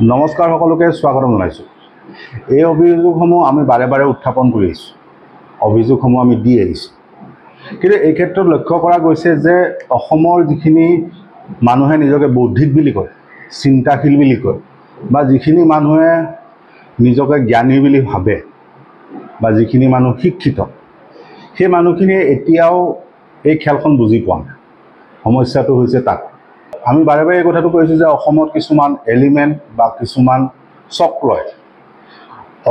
নমস্কাৰ সকলোকে স্বাগতম জনাইছোঁ। এই অভিযোগসমূহ আমি বাৰে বাৰে উত্থাপন কৰি আহিছোঁ, অভিযোগসমূহ আমি দি আহিছোঁ। কিন্তু এই ক্ষেত্ৰত লক্ষ্য কৰা গৈছে যে অসমৰ যিখিনি মানুহে নিজকে বৌদ্ধিক বুলি কয়, চিন্তাশীল বুলি কয়, বা যিখিনি মানুহে নিজকে জ্ঞানী বুলি ভাবে, বা যিখিনি মানুহ শিক্ষিত, সেই মানুহখিনিয়ে এতিয়াও এই খেলখন বুজি পোৱা নাই। সমস্যাটো হৈছে তাত আমি বাৰে বাৰে এই কথাটো কৈছোঁ যে অসমত কিছুমান এলিমেণ্ট বা কিছুমান চক্ৰই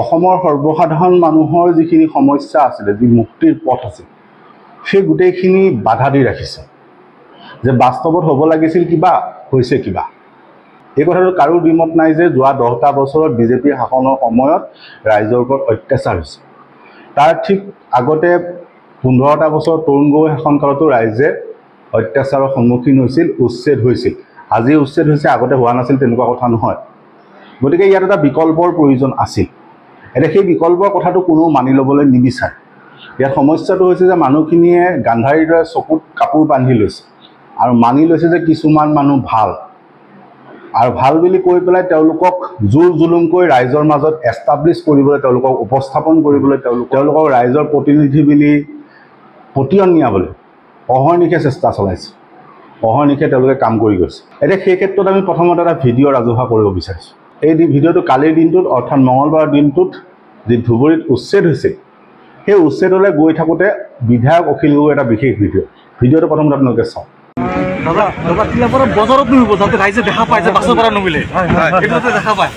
অসমৰ সৰ্বসাধাৰণ মানুহৰ যিখিনি সমস্যা আছিলে, যি মুক্তিৰ পথ আছিল, সেই গোটেইখিনি বাধা দি ৰাখিছে। যে বাস্তৱত হ'ব লাগিছিল কিবা, হৈছে কিবা। এই কথাটো কাৰো দ্বিমত নাই যে যোৱা 10টা বছৰত বিজেপিৰ শাসনৰ সময়ত ৰাইজৰ ওপৰত অত্যাচাৰ হৈছে। তাৰ ঠিক আগতে 15টা বছৰ তৰুণ গগৈ শাসনকালতো ৰাইজে অত্যাচাৰৰ সন্মুখীন হৈছিল, উচ্ছেদ হৈছিল। আজি উচ্ছেদ হৈছে, আগতে হোৱা নাছিল তেনেকুৱা কথা নহয়। গতিকে ইয়াত এটা বিকল্পৰ প্ৰয়োজন আছিল। এতিয়া সেই বিকল্পৰ কথাটো কোনো মানি ল'বলৈ নিবিচাৰে। ইয়াত সমস্যাটো হৈছে যে মানুহখিনিয়ে গান্ধাৰীৰ দৰে চকুত কাপোৰ বান্ধি লৈছে আৰু মানি লৈছে যে কিছুমান মানুহ ভাল, আৰু ভাল বুলি কৈ পেলাই তেওঁলোকক জোৰ জুলুমকৈ ৰাইজৰ মাজত এষ্টাব্লিছ কৰিবলৈ, তেওঁলোকক উপস্থাপন কৰিবলৈ, তেওঁলোকক ৰাইজৰ প্ৰতিনিধি বুলি পতিয়ন নিয়াবলৈ অহৰ্নিশে চেষ্টা চলাইছে, অহৰ্নিশে তেওঁলোকে কাম কৰি গৈছে। এতিয়া সেই ক্ষেত্ৰত আমি প্ৰথমতে এটা ভিডিঅ' ৰাজহুৱা কৰিব বিচাৰিছোঁ। এই ভিডিঅ'টো কালিৰ দিনটোত, অৰ্থাৎ মঙলবাৰৰ দিনটোত যি ধুবুৰীত উচ্ছেদ হৈছিল, সেই উচ্ছেদলৈ গৈ থাকোঁতে বিধায়ক অখিল গগৈৰ এটা বিশেষ ভিডিঅ'টো প্ৰথমতে আপোনালোকে চাওক। বজাৰত নুমিব যাতে ৰাইজে দেখা পায় যে বাছৰ পৰা নুমিলে এইটো দেখা পায়।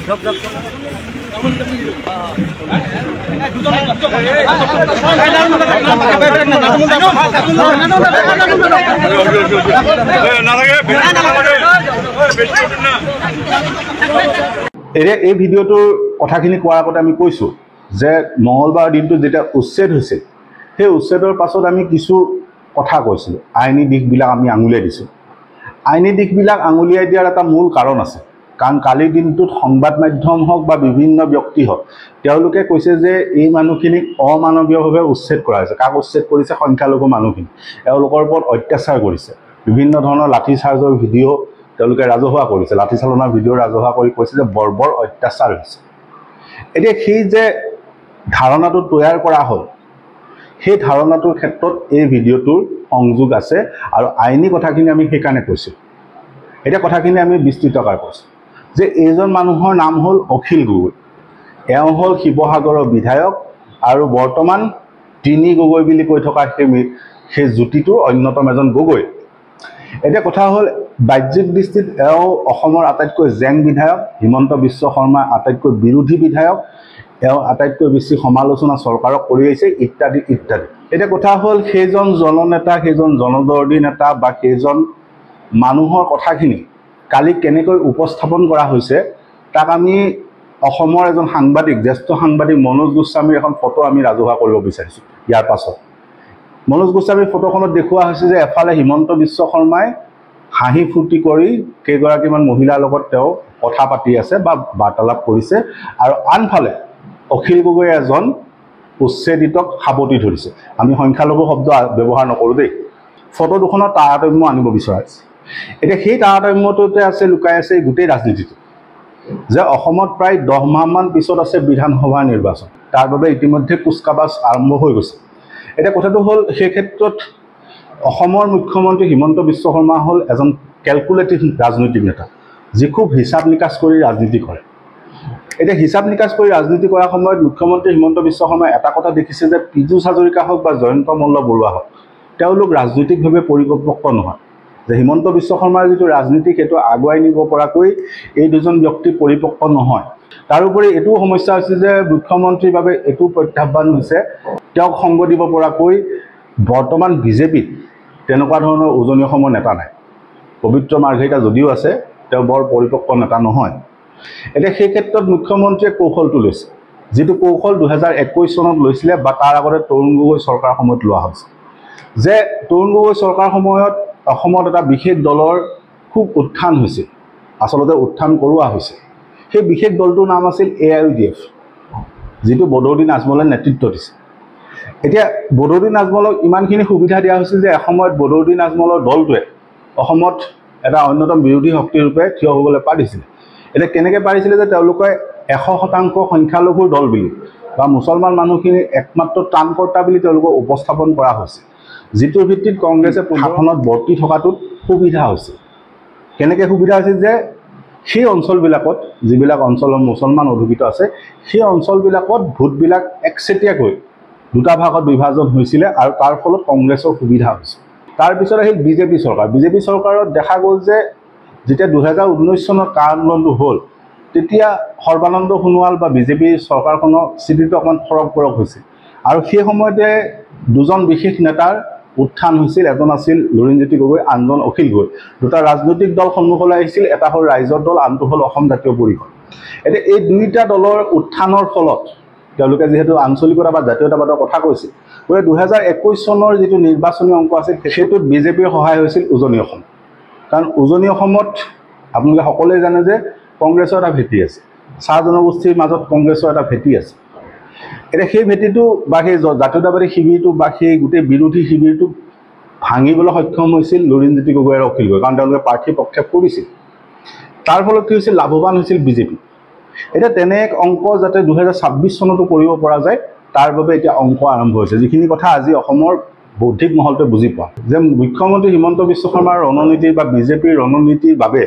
এতিয়া এই ভিডিঅ'টোৰ কথাখিনি কোৱাৰ আগতে আমি কৈছোঁ যে মঙলবাৰ দিনটো যেতিয়া উচ্ছেদ হৈছিল, সেই উচ্ছেদৰ পাছত আমি কিছু কথা কৈছিলোঁ, আইনী দিশবিলাক আমি আঙুলিয়াই দিছোঁ। আইনী দিশবিলাক আঙুলিয়াই দিয়াৰ এটা মূল কাৰণ আছে, কাৰণ কালিৰ দিনটোত সংবাদ মাধ্যম হওক বা বিভিন্ন ব্যক্তি হওক, তেওঁলোকে কৈছে যে এই মানুহখিনিক অমানৱীয়ভাৱে উচ্ছেদ কৰা হৈছে। কাক উচ্ছেদ কৰিছে? সংখ্যালঘু মানুহখিনি। এওঁলোকৰ ওপৰত অত্যাচাৰ কৰিছে। বিভিন্ন ধৰণৰ লাঠি চাৰ্জৰ ভিডিঅ' তেওঁলোকে ৰাজহুৱা কৰিছে, লাঠি চালনাৰ ভিডিঅ' ৰাজহুৱা কৰি কৈছে যে বৰ্বৰ অত্যাচাৰ হৈছে। এতিয়া সেই যে ধাৰণাটো তৈয়াৰ কৰা হ'ল, সেই ধাৰণাটোৰ ক্ষেত্ৰত এই ভিডিঅ'টোৰ সংযোগ আছে, আৰু আইনী কথাখিনি আমি সেইকাৰণে কৈছোঁ। এতিয়া কথাখিনি আমি বিস্তৃতকাৰ কৈছোঁ যে এইজন মানুহৰ নাম হ'ল অখিল গগৈ। এওঁ হ'ল শিৱসাগৰৰ বিধায়ক আৰু বৰ্তমান তিনি গগৈ বুলি কৈ থকা সেই যুতিটোৰ অন্যতম এজন গগৈ। এতিয়া কথা হ'ল, বাহ্যিক দৃষ্টিত এওঁ অসমৰ আটাইতকৈ জেং বিধায়ক, হিমন্ত বিশ্ব শৰ্মাৰ আটাইতকৈ বিৰোধী বিধায়ক, এওঁ আটাইতকৈ বেছি সমালোচনা চৰকাৰক কৰি আহিছে, ইত্যাদি ইত্যাদি। এতিয়া কথা হ'ল, সেইজন জননেতা, সেইজন জনদৰ্দী নেতা বা সেইজন মানুহৰ কথাখিনি কালি কেনেকৈ উপস্থাপন কৰা হৈছে, তাক আমি অসমৰ এজন সাংবাদিক, জ্যেষ্ঠ সাংবাদিক মনোজ গোস্বামীৰ এখন ফটো আমি ৰাজহুৱা কৰিব বিচাৰিছোঁ। ইয়াৰ পাছত মনোজ গোস্বামীৰ ফটোখনত দেখুওৱা হৈছে যে এফালে হিমন্ত বিশ্ব শৰ্মাই হাঁহি ফূৰ্তি কৰি কেইগৰাকীমান মহিলাৰ লগত তেওঁ কথা পাতি আছে বা বাৰ্তালাপ কৰিছে, আৰু আনফালে অখিল গগৈ এজন উচ্ছেদিতক সাৱটি ধৰিছে। আমি সংখ্যালঘু শব্দ ব্যৱহাৰ নকৰোঁ দেই। ফটো দুখনৰ তাৰতম্য আনিব বিচৰা হৈছে। এতিয়া সেই তাৰতম্যটোতে আছে, লুকাই আছে গোটেই ৰাজনীতিটো, যে অসমত প্ৰায় 10 মাহমান পিছত আছে বিধানসভা নিৰ্বাচন। তাৰ বাবে ইতিমধ্যে কুচকাৱাজ আৰম্ভ হৈ গৈছে। এতিয়া কথাটো হ'ল, সেই ক্ষেত্ৰত অসমৰ মুখ্যমন্ত্ৰী হিমন্ত বিশ্ব শৰ্মা হ'ল এজন কেলকুলেটিভ ৰাজনৈতিক নেতা, যি খুব হিচাপ নিকাচ কৰি ৰাজনীতি কৰে। এতিয়া হিচাপ নিকাচ কৰি ৰাজনীতি কৰাৰ সময়ত মুখ্যমন্ত্ৰী হিমন্ত বিশ্ব শৰ্মাই এটা কথা দেখিছে যে পীযুষ হাজৰিকা হওক বা জয়ন্ত মল্ল বৰুৱা হওক, তেওঁলোক ৰাজনৈতিকভাৱে পৰিপক্ক নহয়। যে হিমন্ত বিশ্ব শৰ্মাৰ যিটো ৰাজনীতি, সেইটো আগুৱাই নিব পৰাকৈ এই দুজন ব্যক্তি পৰিপক্ক নহয়। তাৰোপৰি এইটোও সমস্যা হৈছে যে মুখ্যমন্ত্ৰীৰ বাবে এইটো প্ৰত্যাহ্বান হৈছে, তেওঁক সংগ দিব পৰাকৈ বৰ্তমান বিজেপিত তেনেকুৱা ধৰণৰ উজনি অসমৰ নেতা নাই। পবিত্ৰ মাৰ্ঘেৰিটা যদিও আছে, তেওঁ বৰ পৰিপক্ক নেতা নহয়। এতিয়া সেই ক্ষেত্ৰত মুখ্যমন্ত্ৰীয়ে কৌশলটো লৈছে, যিটো কৌশল 2021 চনত লৈছিলে, বা তাৰ আগতে তৰুণ গগৈ চৰকাৰ সময়ত লোৱা হৈছে। যে তৰুণ গগৈ চৰকাৰ সময়ত অসমত এটা বিশেষ দলৰ খুব উত্থান হৈছিল, আচলতে উত্থান কৰোৱা হৈছিল। সেই বিশেষ দলটোৰ নাম আছিল AIUDF, যিটো বদৰুদ্দিন আজমলে নেতৃত্ব দিছে। এতিয়া বদৰুদ্দিন আজমলক ইমানখিনি সুবিধা দিয়া হৈছিল যে এসময়ত বদৰুদ্দিন আজমলৰ দলটোৱে অসমত এটা অন্যতম বিৰোধী শক্তিৰূপে থিয় হ'বলৈ পাৰিছিলে। এতিয়া কেনেকৈ পাৰিছিলে যে তেওঁলোকে 100% সংখ্যালঘুৰ দল বুলি বা মুছলমান মানুহখিনি একমাত্ৰ ত্ৰাণকৰ্তা বুলি তেওঁলোকক উপস্থাপন কৰা হৈছে, যিটোৰ ভিত্তিত কংগ্ৰেছে শাসনত বৰ্তি থকাটোত সুবিধা হৈছে। কেনেকৈ সুবিধা হৈছে যে সেই অঞ্চলবিলাকত যিবিলাক অঞ্চলত মুছলমান অধিকৃত আছে সেই অঞ্চলবিলাকত ভোটবিলাক একচেটিয়াকৈ দুটা ভাগত বিভাজন হৈছিলে আৰু তাৰ ফলত কংগ্ৰেছৰ সুবিধা হৈছে। তাৰপিছত আহিল বিজেপি চৰকাৰ। বিজেপি চৰকাৰত দেখা গ'ল যে যেতিয়া 2019 চনত কা আন্দোলনটো হ'ল তেতিয়া সৰ্বানন্দ সোণোৱাল বা বিজেপি চৰকাৰখনৰ স্থিতিটো অকণমান ফৰক হৈছিল আৰু সেই সময়তে দুজন বিশেষ নেতাৰ উত্থান হৈছিল। এজন আছিল লুৰিণজ্যোতি গগৈ, আনজন অখিল গগৈ। দুটা ৰাজনৈতিক দল সন্মুখলৈ আহিছিল, এটা হ'ল ৰাইজৰ দল, আনটো হ'ল অসম জাতীয় পৰিষদ। এতিয়া এই দুয়োটা দলৰ উত্থানৰ ফলত তেওঁলোকে যিহেতু আঞ্চলিকতা বা জাতীয়তাবাদৰ কথা কৈছিল, গতিকে 2021 চনৰ যিটো নিৰ্বাচনী অংক আছিল সেইটোত বিজেপিৰ সহায় হৈছিল উজনি অসম। কাৰণ উজনি অসমত আপোনালোকে সকলোৱে জানে যে কংগ্ৰেছৰ এটা ভেটি আছে, চাহ জনগোষ্ঠীৰ মাজত কংগ্ৰেছৰ এটা ভেটি আছে। এতিয়া সেই ভেটিটো বা সেই জাতীয়তাবাদী শিবিৰটো বা সেই গোটেই বিৰোধী শিবিৰটো ভাঙিবলৈ সক্ষম হৈছিল লুৰিণজ্যোতি গগৈ আৰু অখিল গগৈ, কাৰণ তেওঁলোকে প্ৰাৰ্থী প্ৰক্ষেপ কৰিছিল। তাৰ ফলত কি হৈছিল, লাভৱান হৈছিল বিজেপি। এতিয়া তেনে এক অংক যাতে 2026 চনতো কৰিব পৰা যায় তাৰ বাবে এতিয়া অংক আৰম্ভ হৈছে, যিখিনি কথা আজি অসমৰ বৌদ্ধিক মহলটোৱে বুজি পোৱা যে মুখ্যমন্ত্ৰী হিমন্ত বিশ্ব শৰ্মাৰ ৰণনীতি বা বিজেপিৰ ৰণনীতিৰ বাবে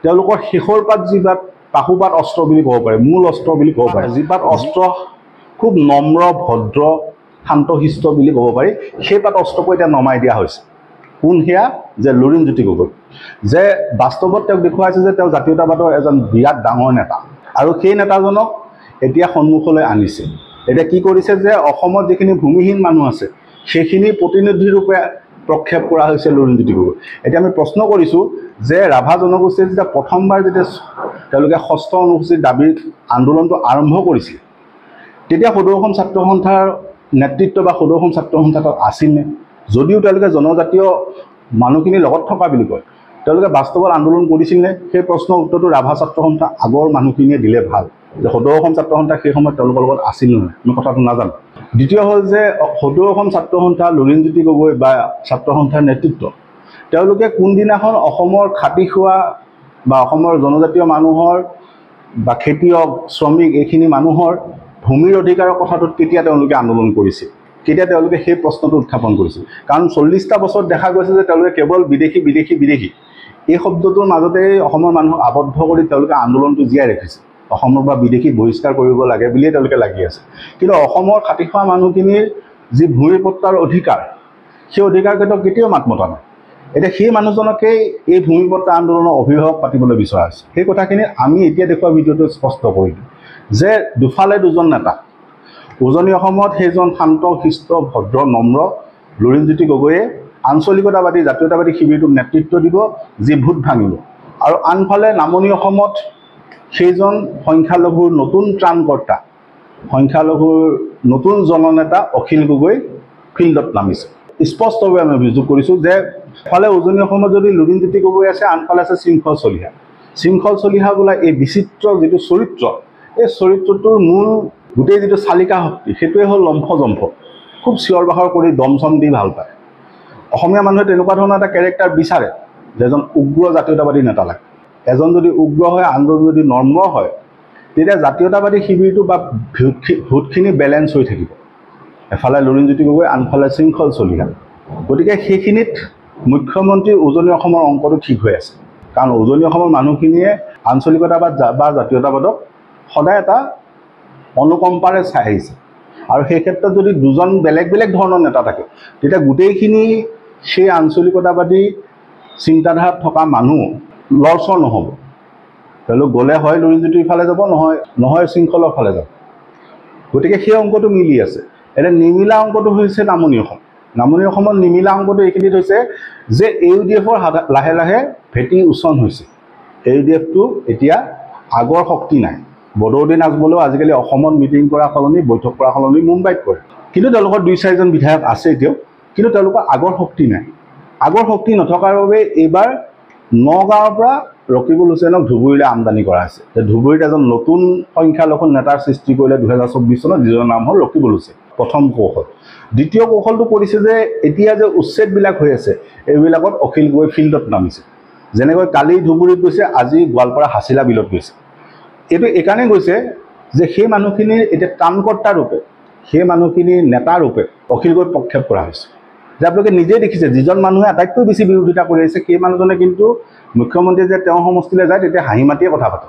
তেওঁলোকৰ শেষৰ পাত যিপাত পাশুপাত অস্ত্ৰ বুলি ক'ব পাৰে, মূল অস্ত্ৰ বুলি ক'ব পাৰে, যিপাত অস্ত্ৰ খুব নম্ৰ ভদ্ৰ শান্তশিষ্ট বুলি ক'ব পাৰি, সেই পাত অস্ত্ৰকো এতিয়া নমাই দিয়া হৈছে। কোন সেয়া, যে লুৰিণজ্যোতি গগৈ, যে বাস্তৱত তেওঁক দেখুৱাইছে যে তেওঁ জাতীয়তাবাদৰ এজন বিৰাট ডাঙৰ নেতা আৰু সেই নেতাজনক এতিয়া সন্মুখলৈ আনিছে। এতিয়া কি কৰিছে যে অসমত যিখিনি ভূমিহীন মানুহ আছে সেইখিনি প্ৰতিনিধিৰূপে প্ৰক্ষেপ কৰা হৈছে লুৰিণজ্যোতি গগৈ। এতিয়া আমি প্ৰশ্ন কৰিছোঁ যে ৰাভা জনগোষ্ঠীয়ে যেতিয়া প্ৰথমবাৰ যেতিয়া তেওঁলোকে 6ষ্ঠ অনুসূচীৰ দাবীৰ আন্দোলনটো আৰম্ভ কৰিছিল তেতিয়া সদৌ অসম ছাত্ৰ সন্থাৰ নেতৃত্ব বা সদৌ অসম ছাত্ৰ সন্থাত আছিলনে? যদিও তেওঁলোকে জনজাতীয় মানুহখিনিৰ লগত থকা বুলি কয়, তেওঁলোকে বাস্তৱত আন্দোলন কৰিছিলনে? সেই প্ৰশ্নৰ উত্তৰটো ৰাভা ছাত্ৰ সন্থা আগৰ মানুহখিনিয়ে দিলে ভাল, যে সদৌ অসম ছাত্ৰ সন্থা সেই সময়ত তেওঁলোকৰ লগত আছিল নহয়, আমি কথাটো নাজানো। দ্বিতীয় হ'ল যে সদৌ অসম ছাত্ৰ সন্থা লুৰিণজ্যোতি গগৈ বা ছাত্ৰ সন্থাৰ নেতৃত্ব তেওঁলোকে কোনদিনাখন অসমৰ খাটি খোৱা বা অসমৰ জনজাতীয় মানুহৰ বা খেতিয়ক শ্ৰমিক এইখিনি মানুহৰ ভূমিৰ অধিকাৰৰ কথাটোত কেতিয়া তেওঁলোকে আন্দোলন কৰিছিল, কেতিয়া তেওঁলোকে সেই প্ৰশ্নটো উত্থাপন কৰিছিল? কাৰণ 40টা বছৰত দেখা গৈছে যে তেওঁলোকে কেৱল বিদেশী বিদেশী বিদেশী এই শব্দটোৰ মাজতেই অসমৰ মানুহক আবদ্ধ কৰি তেওঁলোকে আন্দোলনটো জীয়াই ৰাখিছে। অসমৰ পৰা বিদেশী বহিষ্কাৰ কৰিব লাগে বুলিয়ে তেওঁলোকে লাগি আছে। কিন্তু অসমৰ খাটি খোৱা মানুহখিনিৰ যি ভূমিৰ পট্টাৰ অধিকাৰ, সেই অধিকাৰ ক্ষেত্ৰত কেতিয়াও মাত মতা নাই। এতিয়া সেই মানুহজনকেই এই ভূমি পট্টা আন্দোলনৰ অভিভাৱক পাতিবলৈ বিচৰা হৈছে। সেই কথাখিনি আমি এতিয়া দেখুওৱা ভিডিঅ'টো স্পষ্ট কৰিলোঁ যে দুফালে দুজন নেতা। উজনি অসমত সেইজন শান্ত শিষ্ট ভদ্ৰ নম্ৰ লুৰিণজ্যোতি গগৈয়ে আঞ্চলিকতাবাদী জাতীয়তাবাদী শিবিৰটোক নেতৃত্ব দিব, যি ভোট ভাঙিব, আৰু আনফালে নামনি অসমত সেইজন সংখ্যালঘুৰ নতুন ত্ৰাণকৰ্তা, সংখ্যালঘুৰ নতুন জননেতা অখিল গগৈ ফিল্ডত নামিছে। স্পষ্টভাৱে আমি অভিযোগ কৰিছোঁ যে এফালে উজনি অসমত যদি লুৰিণজ্যোতি গগৈ আছে, আনফালে আছে শৃংখল চলিহা। শৃংখল চলিহা বোলা এই বিচিত্ৰ যিটো চৰিত্ৰ, এই চৰিত্ৰটোৰ মূল গোটেই যিটো চালিকা শক্তি সেইটোৱে হ'ল লম্ফজম্ফ, খুব চিঞৰ বাখৰ কৰি দম চম দি ভাল পায়। অসমীয়া মানুহে তেনেকুৱা ধৰণৰ এটা কেৰেক্টাৰ বিচাৰে যে এজন উগ্ৰ জাতীয়তাবাদী নেতা লাগে। এজন যদি উগ্ৰ হয়, আনজন যদি নম্ৰ হয়, তেতিয়া জাতীয়তাবাদী শিবিৰটো বা ভোটখিনি বেলেঞ্চ হৈ থাকিব। এফালে লুৰিণজ্যোতি গগৈ, আনফালে শৃংখল চলিহা। গতিকে সেইখিনিত মুখ্যমন্ত্ৰীৰ উজনি অসমৰ অংকটো ঠিক হৈ আছে, কাৰণ উজনি অসমৰ মানুহখিনিয়ে আঞ্চলিকতাবাদ বা জাতীয়তাবাদক সদায় এটা অনুকম্পাৰে চাই আহিছে। আৰু সেই ক্ষেত্ৰত যদি দুজন বেলেগ বেলেগ ধৰণৰ নেতা থাকে তেতিয়া গোটেইখিনি সেই আঞ্চলিকতাবাদী চিন্তাধাৰাত থকা মানুহ লৰচৰ নহ'ব। তেওঁলোক গ'লে হয় লুৰিণজ্যোতিৰ ফালে যাব, নহয় শৃংখলৰ ফালে যাব। গতিকে সেই অংকটো মিলি আছে। এতিয়া নিমিলা অংকটো হৈছে নামনি অসম। নামনি অসমত নিমিলা অংকটো এইখিনিত হৈছে যে AUDFৰ লাহে লাহে ভেটি উচন হৈছে। AUDFটো এতিয়া আগৰ শক্তি নাই। বদৌদি নাচবলৈও আজিকালি অসমত মিটিং কৰা সলনি, বৈঠক কৰা সলনি মুম্বাইত কৰে। কিন্তু তেওঁলোকৰ 2-4জন বিধায়ক আছে এতিয়াও, কিন্তু তেওঁলোকৰ আগৰ শক্তি নাই। আগৰ শক্তি নথকাৰ বাবে এইবাৰ নগাঁৱৰ পৰা ৰকিবুল হুছেইনক ধুবুৰীলৈ আমদানি কৰা হৈছে। ধুবুৰীত এজন নতুন সংখ্যালঘু নেতাৰ সৃষ্টি কৰিলে 2024 চনত, যিজনৰ নাম হ'ল ৰকিবুল হুছেইন। প্ৰথম কৌশল। দ্বিতীয় কৌশলটো কৰিছে যে এতিয়া যে উচ্ছেদবিলাক হৈ আছে এইবিলাকত অখিল গগৈ ফিল্ডত নামিছে। যেনেকৈ কালি ধুবুৰীত গৈছে, আজি গোৱালপাৰা হাছিলা বিলত গৈছে। এইটো এইকাৰণে গৈছে যে সেই মানুহখিনিৰ এতিয়া ত্ৰাণকৰ্তা ৰূপে, সেই মানুহখিনিৰ নেতা ৰূপে অখিল গগৈক প্ৰক্ষেপ কৰা হৈছে। যে আপোনালোকে নিজেই দেখিছে, যিজন মানুহে আটাইতকৈ বেছি বিৰোধিতা কৰি আহিছে সেই মানুহজনে কিন্তু মুখ্যমন্ত্ৰীয়ে যে তেওঁৰ সমষ্টিলৈ যায় তেতিয়া হাঁহি মাতিয়ে কথা পাতে,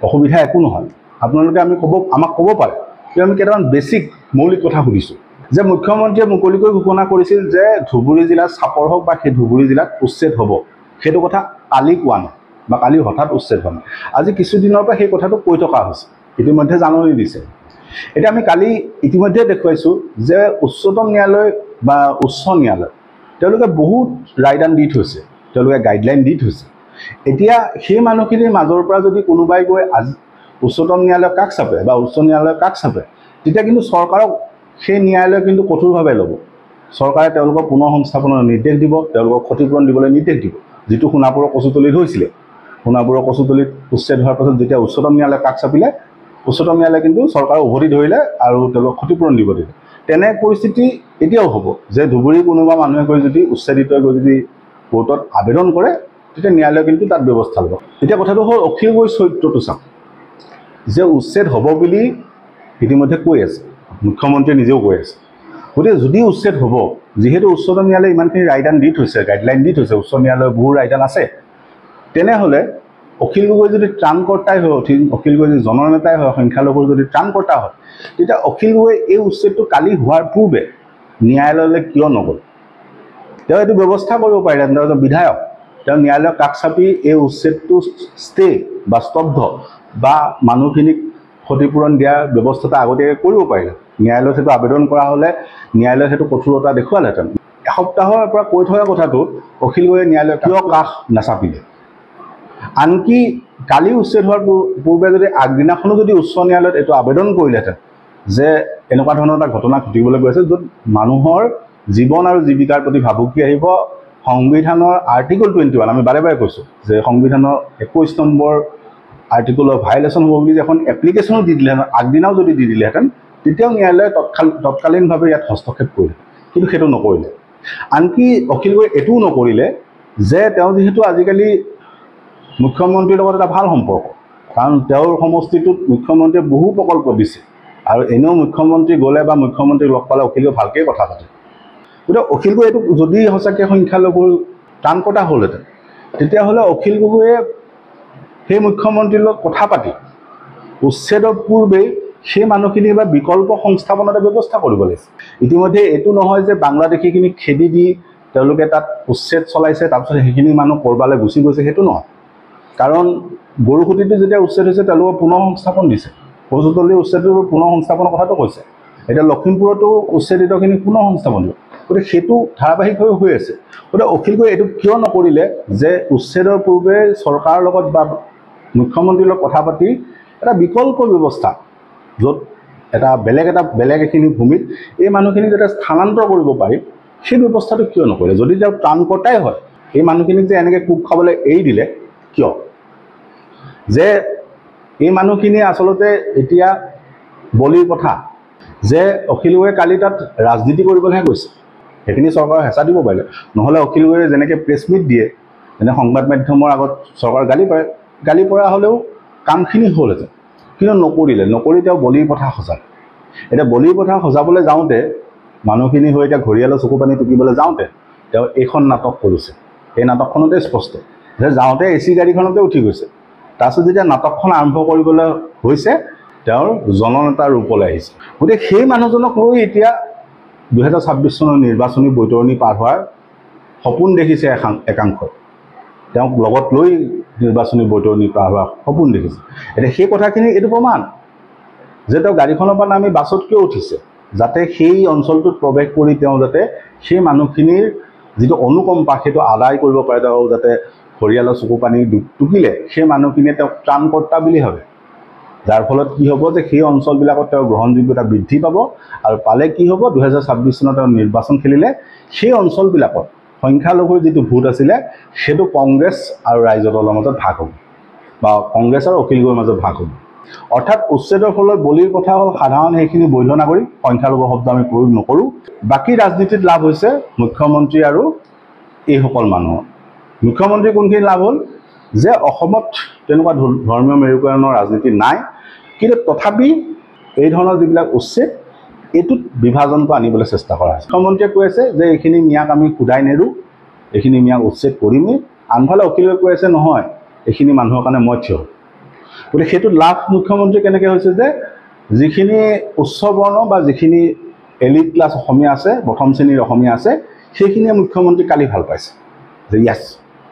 অসুবিধা একো নহয়। আপোনালোকে আমাক ক'ব পাৰে, কিন্তু আমি কেইটামান বেছিক মৌলিক কথা সুধিছোঁ যে মুখ্যমন্ত্ৰীয়ে মুকলিকৈ ঘোষণা কৰিছিল যে ধুবুৰী জিলাত চাপৰ হওক বা সেই ধুবুৰী জিলাত উচ্ছেদ হ'ব, সেইটো কথা কালি কোৱা নাই বা কালি হঠাৎ উচ্ছেদ হোৱা নাই। আজি কিছুদিনৰ পৰা সেই কথাটো কৈ থকা হৈছে, ইতিমধ্যে জাননী দিছে। এতিয়া আমি কালি ইতিমধ্যে দেখুৱাইছোঁ যে উচ্চতম ন্যায়ালয় বা উচ্চ ন্যায়ালয় তেওঁলোকে বহুত ৰায়দান দি থৈছে, তেওঁলোকে গাইডলাইন দি থৈছে। এতিয়া সেই মানুহখিনিৰ মাজৰ পৰা যদি কোনোবাই গৈ আজি উচ্চতম ন্যায়ালয়ক কাষ চাপে বা উচ্চ ন্যায়ালয়ক কাষ চাপে, তেতিয়া কিন্তু চৰকাৰক সেই ন্যায়ালয়ে কিন্তু কঠোৰভাৱে ল'ব। চৰকাৰে তেওঁলোকক পুনৰ সংস্থাপনৰ নিৰ্দেশ দিব, তেওঁলোকক ক্ষতিপূৰণ দিবলৈ নিৰ্দেশ দিব, যিটো সোণাপুৰৰ কচুতলিত হৈছিলে। সোণাপুৰৰ কচুতলিত উচ্ছেদ হোৱাৰ পাছত যেতিয়া উচ্চতম ন্যায়ালয়ে কাষ চাপিলে, উচ্চতম ন্যায়ালয়ে কিন্তু চৰকাৰক উভতি ধৰিলে আৰু তেওঁলোকক ক্ষতিপূৰণ দিব দিলে। তেনে পৰিস্থিতি এতিয়াও হ'ব যে ধুবুৰী কোনোবা মানুহে গৈ যদি উচ্ছেদিতই গৈ যদি কোৰ্টত আবেদন কৰে, তেতিয়া ন্যায়ালয়ে কিন্তু তাত ব্যৱস্থা ল'ব। এতিয়া কথাটো হ'ল অখিল গগৈৰ চৰিত্ৰটো চাওক, যে উচ্ছেদ হ'ব বুলি ইতিমধ্যে কৈ আছে, মুখ্যমন্ত্ৰীয়ে নিজেও কৈ আছে। গতিকে যদি উচ্ছেদ হ'ব, যিহেতু উচ্চতম ন্যায়ালয়ে ইমানখিনি ৰায়দান দি থৈছে, গাইডলাইন দি থৈছে, উচ্চ ন্যায়ালয়ৰ বহু ৰায়দান আছে, তেনেহ'লে অখিল গগৈ যদি ত্ৰাণকৰ্তাই হয়, অখিল গগৈ যদি জননেতাই হয়, সংখ্যালঘুৰ যদি ত্ৰাণকৰ্তা হয়, তেতিয়া অখিল গগৈ এই উচ্ছেদটো কালি হোৱাৰ পূৰ্বে ন্যায়ালয়লৈ কিয় নগ'ল? তেওঁ এইটো ব্যৱস্থা কৰিব পাৰিলে, তেওঁ এজন বিধায়ক, তেওঁ ন্যায়ালয়ৰ কাষ চাপি এই উচ্ছেদটো ষ্টে বা স্তব্ধ বা মানুহখিনিক ক্ষতিপূৰণ দিয়াৰ ব্যৱস্থাটো আগতীয়াকৈ কৰিব পাৰিলে। ন্যায়ালয়ত সেইটো আবেদন কৰা হ'লে ন্যায়ালয়ত সেইটো কঠোৰতা দেখুৱালেহেঁতেন। এসপ্তাহৰ পৰা কৈ থকা কথাটো অখিল গগৈয়ে ন্যায়ালয়ৰ কিয় কাষ নাচাপিলে? আনকি কালি উচ্ছেদ হোৱাৰ পূৰ্বে যদি আগদিনাখনো যদি উচ্চ ন্যায়ালয়ত এইটো আবেদন কৰিলেহেঁতেন যে এনেকুৱা ধৰণৰ এটা ঘটনা ঘটিবলৈ গৈ আছে য'ত মানুহৰ জীৱন আৰু জীৱিকাৰ প্ৰতি ভাবুকি আহিব, সংবিধানৰ আৰ্টিকল 21, আমি বাৰে বাৰে কৈছোঁ যে সংবিধানৰ 21 নম্বৰ আৰ্টিকলৰ ভাইলেশ্যন হ'ব বুলি এখন এপ্লিকেশ্যনো দি দিলেহেঁতেন, আগদিনাও যদি দি দিলেহেঁতেন, তেতিয়াও ন্যায়ালয়ে তৎকালীনভাৱে ইয়াত হস্তক্ষেপ কৰিলে, কিন্তু সেইটো নকৰিলে। আনকি অখিল গগৈয়ে এইটোও নকৰিলে যে তেওঁ যিহেতু আজিকালি মুখ্যমন্ত্ৰীৰ লগত এটা ভাল সম্পৰ্ক, কাৰণ তেওঁৰ সমষ্টিটোত মুখ্যমন্ত্ৰীয়ে বহু প্ৰকল্প দিছে আৰু এনেও মুখ্যমন্ত্ৰী গ'লে বা মুখ্যমন্ত্ৰীক লগ পালে অখিল গগৈ ভালকৈ কথা পাতে। গতিকে অখিল গগৈ এইটো যদি সঁচাকৈ সংখ্যালঘুৰ ত্ৰাণকৰ্তা হ'লহেঁতেন, তেতিয়াহ'লে অখিল গগৈয়ে সেই মুখ্যমন্ত্ৰীৰ লগত কথা পাতি উচ্ছেদৰ পূৰ্বেই সেই মানুহখিনিৰ বা বিকল্প সংস্থাপনৰ ব্যৱস্থা কৰিব লাগিছে। ইতিমধ্যে এইটো নহয় যে বাংলাদেশীখিনিক খেদি দি তেওঁলোকে তাত উচ্ছেদ চলাইছে, তাৰপিছত সেইখিনি মানুহ ক'ৰবালৈ গুচি গৈছে, সেইটো নহয়। কাৰণ গৰুসুতিটো যেতিয়া উচ্ছেদ হৈছে তেওঁলোকক পুনৰ সংস্থাপন দিছে, কচুতলিৰ উচ্ছেদৰ পুনৰ সংস্থাপনৰ কথাটো কৈছে। এতিয়া লখিমপুৰতো উচ্ছেদিতখিনিক পুনৰ সংস্থাপন দিব। গতিকে সেইটো ধাৰাবাহিকভাৱে হৈ আছে। গতিকে অখিল গগৈয়ে এইটো কিয় নকৰিলে যে উচ্ছেদৰ পূৰ্বে চৰকাৰৰ লগত বা মুখ্যমন্ত্ৰীৰ লগত কথা পাতি এটা বিকল্প ব্যৱস্থা, য'ত বেলেগ এখিনি ভূমিত এই মানুহখিনিক যাতে স্থানান্তৰ কৰিব পাৰি, সেই ব্যৱস্থাটো কিয় নকৰিলে? যদি তেওঁ ত্ৰাণকৰ্তাই হয়, এই মানুহখিনিক যে এনেকৈ কোব খাবলৈ এৰি দিলে কিয়? যে এই মানুহখিনিয়ে আচলতে এতিয়া বলিৰ কথা যে অখিল গগৈয়ে কালি তাত ৰাজনীতি কৰিবলৈহে গৈছে, সেইখিনি চৰকাৰৰ হেঁচা দিব পাৰিলে। নহ'লে অখিল গগৈয়ে যেনেকৈ প্ৰেছ মিট দিয়ে, যেনে সংবাদ মাধ্যমৰ আগত চৰকাৰ গালি পৰা হ'লেও কামখিনি হ'লহেঁতেন, কিন্তু নকৰি তেওঁ বলিৰ পথাৰ সজালে। এতিয়া বলিৰ পথাৰ সজাবলৈ যাওঁতে মানুহখিনি হৈ এতিয়া ঘৰিয়ালৰ চকু পানী টুকিবলৈ যাওঁতে তেওঁ এইখন নাটক কৰিছে। এই নাটকখনতে স্পষ্ট যে যাওঁতে AC গাড়ীখনতে উঠি গৈছে, তাৰপিছত যেতিয়া নাটকখন আৰম্ভ কৰিবলৈ হৈছে তেওঁৰ জননেতাৰ ৰূপলৈ আহিছে। গতিকে সেই মানুহজনক লৈ এতিয়া 2026 চনৰ নিৰ্বাচনী বৈতৰণি পাৰ হোৱাৰ সপোন দেখিছে একাংশই, তেওঁক লগত লৈ নিৰ্বাচনী বৈতৰণি পাৰ হোৱাৰ সপোন দেখিছে। এতিয়া সেই কথাখিনি এইটো প্ৰমাণ যে তেওঁ গাড়ীখনৰ পৰা নামি বাছত কিয় উঠিছে, যাতে সেই অঞ্চলটোত প্ৰৱেশ কৰি তেওঁ যাতে সেই মানুহখিনিৰ যিটো অনুকম্পা সেইটো আদায় কৰিব পাৰে, তেওঁ যাতে ঘৰিয়ালৰ চকু পানী টুকিলে সেই মানুহখিনিয়ে তেওঁক ত্ৰাণকৰ্তা বুলি ভাবে, যাৰ ফলত কি হ'ব যে সেই অঞ্চলবিলাকত তেওঁৰ গ্ৰহণযোগ্যতা বৃদ্ধি পাব আৰু পালে কি হ'ব 2026 চনত তেওঁ নিৰ্বাচন খেলিলে সেই অঞ্চলবিলাকত সংখ্যালঘুৰ যিটো ভোট আছিলে সেইটো কংগ্ৰেছ আৰু ৰাইজৰ দলৰ মাজত ভাগ হ'ব বা কংগ্ৰেছ আৰু অখিল গগৈৰ মাজত ভাগ হ'ব। অৰ্থাৎ উচ্ছেদৰ ফলত বলিৰ কথা হ'ল সাধাৰণ সেইখিনি বৈধ নাগৰিক, সংখ্যালঘু শব্দ আমি প্ৰয়োগ নকৰোঁ। বাকী ৰাজনীতিত লাভ হৈছে মুখ্যমন্ত্ৰী আৰু এইসকল মানুহৰ, মুখ্যমন্ত্ৰী কোনখিনি লাভ হ'ল যে অসমত তেনেকুৱা ধৰ্মীয় মেৰুকৰণৰ ৰাজনীতি নাই, কিন্তু তথাপি এই ধৰণৰ যিবিলাক উচ্ছেদ এইটোত বিভাজনটো আনিবলৈ চেষ্টা কৰা হৈছে। মুখ্যমন্ত্ৰীয়ে কৈ আছে যে এইখিনি মিয়াক আমি সুদাই নেৰোঁ, এইখিনি মিয়াক উচ্ছেদ কৰিমেই। আনফালে অখিলে কৈ আছে নহয়, এইখিনি মানুহৰ কাৰণে মই থিয়। গতিকে সেইটো লাভ মুখ্যমন্ত্ৰী কেনেকৈ হৈছে যে যিখিনি উচ্চ বৰ্ণ বা যিখিনি এলিট ক্লাছ অসমীয়া আছে, প্ৰথম শ্ৰেণীৰ অসমীয়া আছে, সেইখিনিয়ে মুখ্যমন্ত্ৰী কালি ভাল পাইছে যে ইয়াছ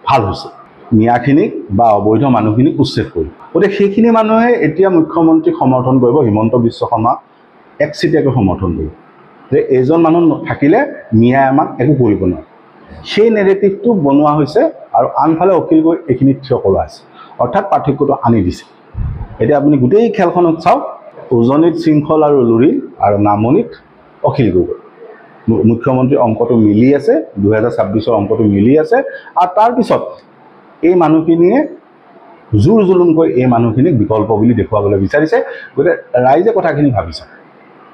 ভাল হৈছে, মিয়াখিনিক বা অবৈধ মানুহখিনিক উচ্ছেদ কৰি। গতিকে সেইখিনি মানুহে এতিয়া মুখ্যমন্ত্ৰীক সমৰ্থন কৰিব, হিমন্ত বিশ্ব শৰ্মাক একচিটিয়াকৈ সমৰ্থন কৰিব যে এইজন মানুহ থাকিলে মিয়াই আমাক একো কৰিব নোৱাৰে। সেই নেৰেটিভটো বনোৱা হৈছে আৰু আনফালে অখিল গগৈ এইখিনিত থিয় কৰোৱা হৈছে, অৰ্থাৎ পাৰ্থক্যটো আনি দিছে। এতিয়া আপুনি গোটেই খেলখনত চাওক, উজনিত শৃংখল আৰু লুৰিণ আৰু নামনিত অখিল গগৈ। মুখ্যমন্ত্ৰীৰ অংকটো মিলি আছে, 2026 অংকটো মিলি আছে। আৰু তাৰপিছত এই মানুহখিনিয়ে জোৰ জুলুমকৈ এই মানুহখিনিক বিকল্প বুলি দেখুৱাবলৈ বিচাৰিছে। গতিকে ৰাইজে কথাখিনি ভাবিছে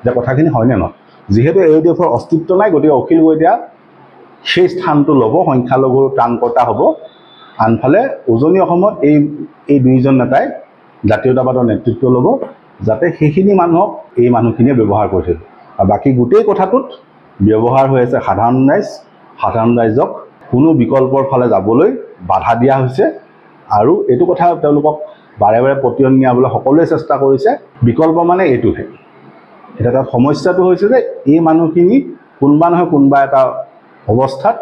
যে কথাখিনি হয়নে নহয়। যিহেতু AUDFৰ অস্তিত্ব নাই, গতিকে অখিল গগৈ এতিয়া সেই স্থানটো ল'ব, সংখ্যালঘুৰ ত্ৰাণকৰ্তা হ'ব। আনফালে উজনি অসমত এই দুইজন নেতাই জাতীয়তাবাদৰ নেতৃত্ব ল'ব, যাতে সেইখিনি মানুহক এই মানুহখিনিয়ে ব্যৱহাৰ কৰি থাকিব। আৰু বাকী গোটেই কথাটোত ব্যৱহাৰ হৈ আছে সাধাৰণ ৰাইজ। সাধাৰণ ৰাইজক কোনো বিকল্পৰ ফালে যাবলৈ বাধা দিয়া হৈছে আৰু এইটো কথা তেওঁলোকক বাৰে বাৰে পতিয়ন নিয়াবলৈ সকলোৱে চেষ্টা কৰিছে। বিকল্প মানে এইটোহে। এতিয়া তাত সমস্যাটো হৈছে যে এই মানুহখিনি কোনোবা নহয় কোনোবা এটা অৱস্থাত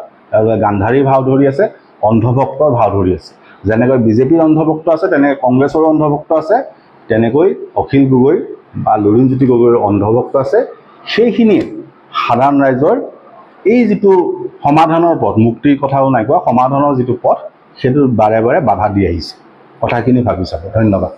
গান্ধাৰী ভাও ধৰি আছে, অন্ধভক্তৰ ভাও ধৰি আছে। যেনেকৈ বিজেপিৰ অন্ধভক্ত আছে, তেনেকৈ কংগ্ৰেছৰো অন্ধভক্ত আছে, তেনেকৈ অখিল গগৈ বা লুৰিণজ্যোতি গগৈৰ অন্ধভক্ত আছে। সেইখিনিয়ে সাধাৰণ ৰাইজৰ এই যিটো সমাধানৰ পথ, মুক্তিৰ কথাও নাই কোৱা, সমাধানৰ যিটো পথ, সেইটো বাৰে বাৰে বাধা দি আহিছে। কথাখিনি ভাবি চাব। ধন্যবাদ।